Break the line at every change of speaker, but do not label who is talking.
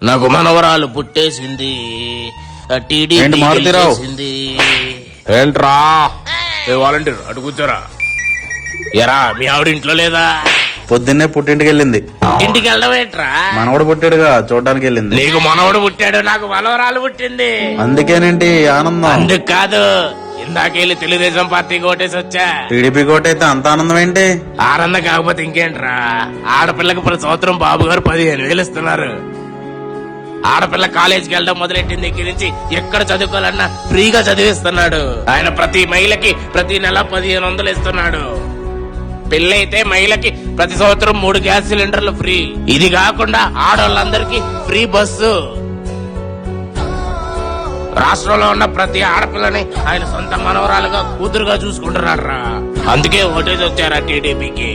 నాకు మనవరాలు పుట్టేసింది. టీడీపీ గెలిచేసింది.
ఏంట్రా వాలంటీర్ అటు కూర్చోరా. ఎరా మీ ఆవిడ ఇంట్లో లేదా?
పొద్దున్నే పుట్టింటికి వెళ్ళింది.
ఇంటికి వెళ్ళడం ఏంట్రా?
మనవడు పుట్టాడుగా చూడడానికి వెళ్ళింది.
నీకు మనవడు పుట్టాడు, నాకు మనవరాలు పుట్టింది.
అందుకేనేంటి ఆనందం?
అందుకు కాదు, ఇందాకెళ్ళి తెలుగుదేశం పార్టీకి ఓటేసి వచ్చా.
టీడీపీ కోటైతే అంత ఆనందం ఏంటి?
ఆనందం కాకపోతే ఇంకేంట్రా? ఆడపిల్లకి ప్రతి సంవత్సరం బాబు గారు 15,000 ఇస్తున్నారు. ఆడపిల్ల కాలేజీకి వెళ్ళడం మొదలెట్టిన దగ్గర నుంచి ఎక్కడ చదువుకోవాలన్నా ఫ్రీగా చదివిస్తున్నాడు. ఆయన ప్రతి మహిళకి ప్రతి నెల 1,500 ఇస్తున్నాడు. పెళ్ళైతే మహిళకి ప్రతి సంవత్సరం 3 గ్యాస్ సిలిండర్లు ఫ్రీ. ఇది కాకుండా ఆడవాళ్ళందరికీ ఫ్రీ బస్సు. రాష్ట్రంలో ఉన్న ప్రతి ఆడపిల్లని ఆయన సొంత మనవరాలుగా కూతురుగా చూసుకుంటున్నాడు రా. అందుకే ఓటేసి వచ్చారా టీడీపీకి.